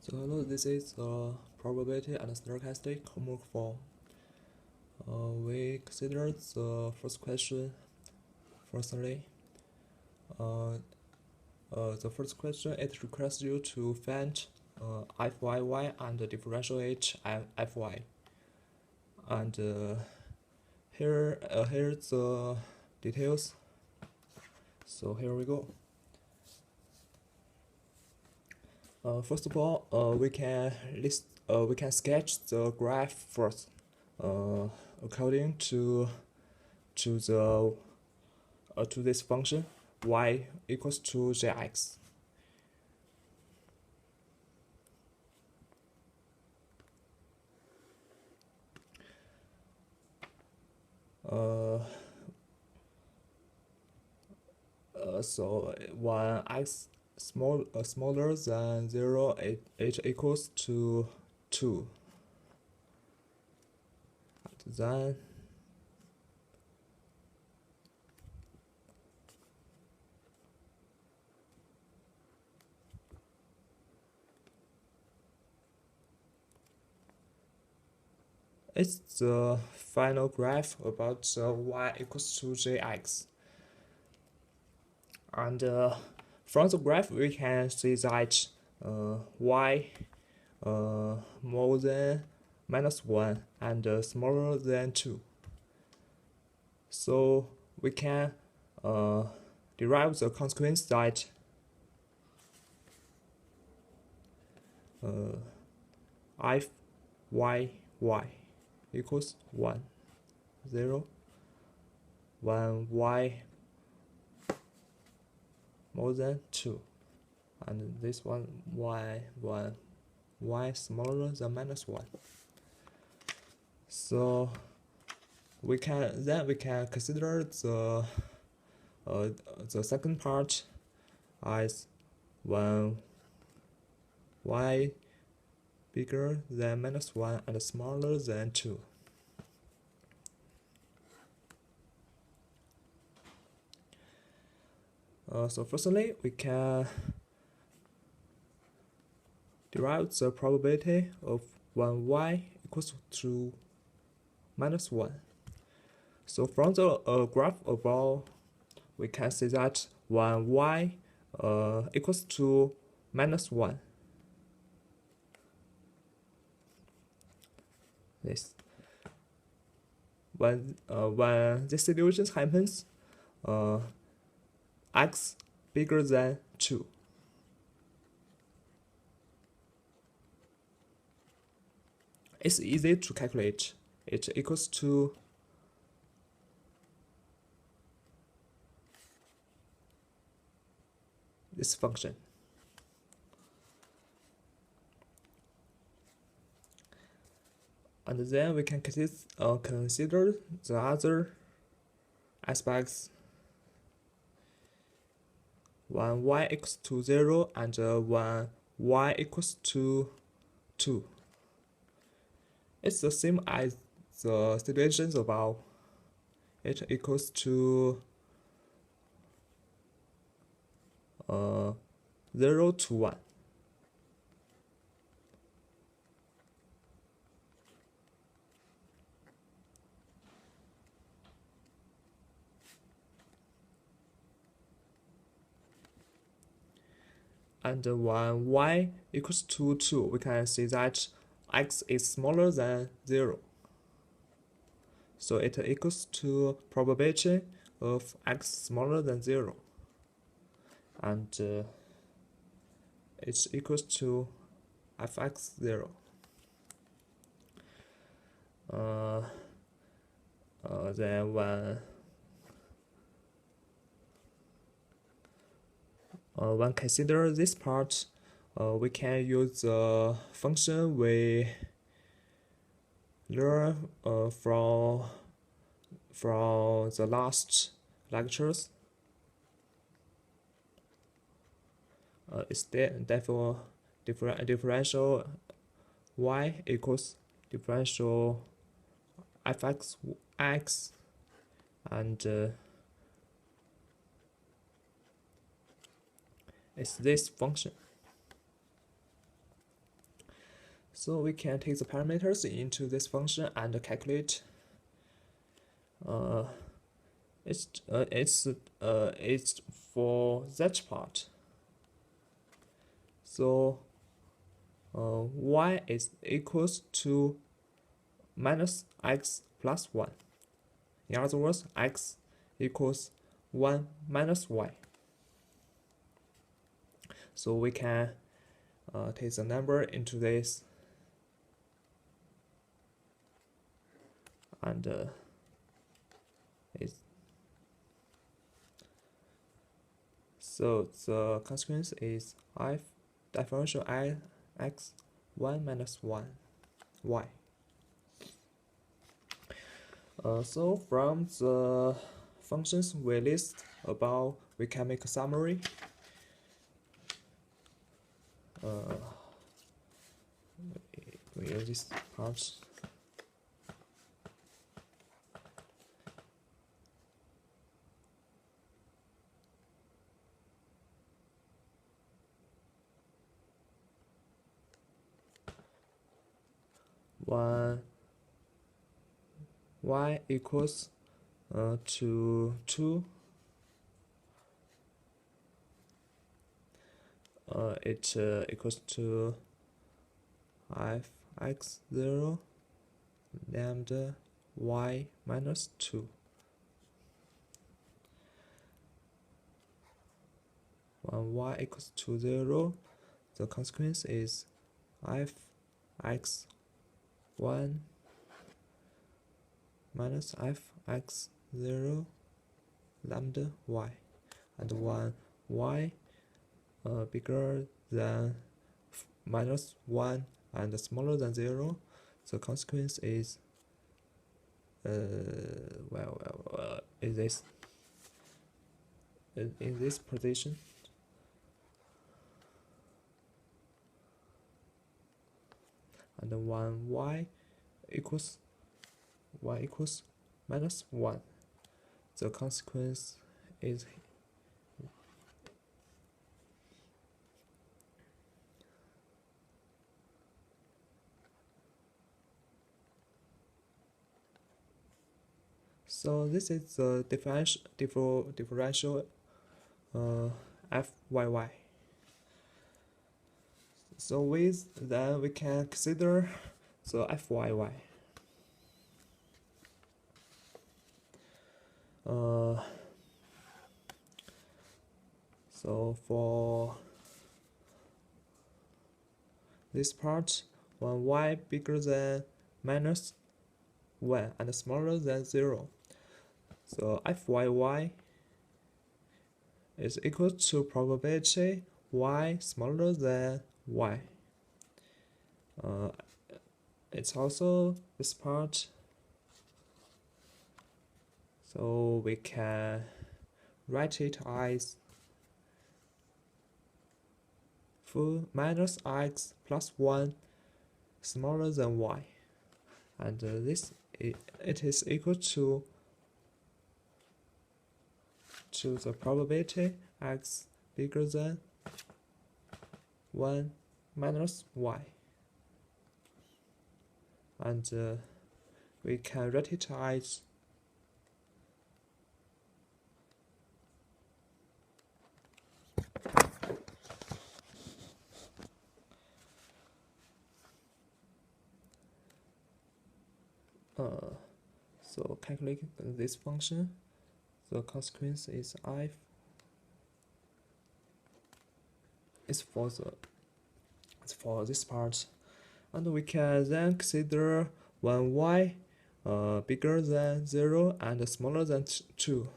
So hello, this is probability and stochastic homework form. We consider the first question firstly. Uh, the first question, it requires you to find Fyy and differentiate Fy. And here's the details. So here we go. First of all, we can sketch the graph first, according to the to this function y equals to jx. So when x smaller than 0, it equals to 2. Then it's the final graph about y equals to jx. And from the graph, we can see that y more than -1 and smaller than 2. So we can derive the consequence that if y equals 1, 0, when y more than 2, and this one y smaller than -1. So we can consider the second part as when y bigger than -1 and smaller than 2. So firstly, we can derive the probability of when y equals to -1. So from the graph above, we can see that when y equals to -1, this when this situation happens, x bigger than 2. It's easy to calculate. It equals to this function. And then we can consider the other aspects when y equals to 0 and when y equals to 2. It's the same as the situations above. It equals to 0 to 1. And when y equals to 2, we can see that x is smaller than 0. So it equals to probability of x smaller than 0. And it's equals to fx0. Then when consider this part, we can use the function we learned from the last lectures. It's therefore differential y equals differential fx x, and it's this function. So we can take the parameters into this function and calculate it's for that part. So y is equals to minus x plus 1. In other words, x equals 1 minus y. So we can take the number into this and so the consequence is f differential I x 1 minus 1 y. So from the functions we list above, we can make a summary. We use this part. One y equals to 2. It equals to f(x0) lambda y minus 2. When y equals to 0, the consequence is f(x1) minus f(x0) lambda y. And when y bigger than minus 1 and smaller than 0, the consequence is is this in this position. And when y equals minus 1, the consequence is so this is the differential fyy. So then we can consider the fyy. So for this part, when y bigger than minus 1 and smaller than 0, so fyy is equal to probability y smaller than y. It's also this part, so we can write it as for minus x plus 1 smaller than y, and it is equal to the probability x bigger than 1 minus y, and we can write it as so calculating this function, the consequence is f is for this part, and we can then consider when y bigger than 0 and smaller than 2.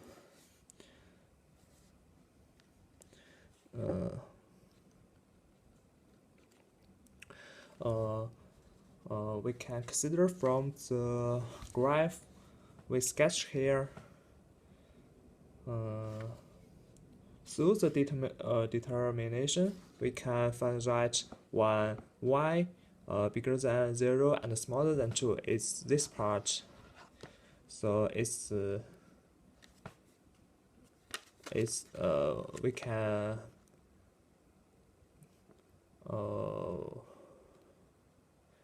We can consider from the graph we sketch here. Through the determination, we can find that when y bigger than 0 and smaller than 2 is this part. So we can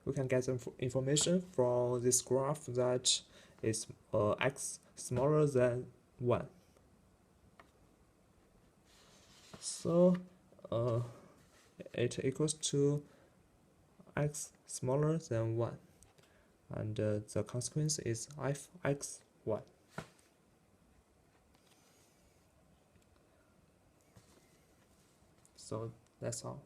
we can get information from this graph that is x smaller than 1. So it equals to x smaller than 1, and the consequence is fx1. So that's all.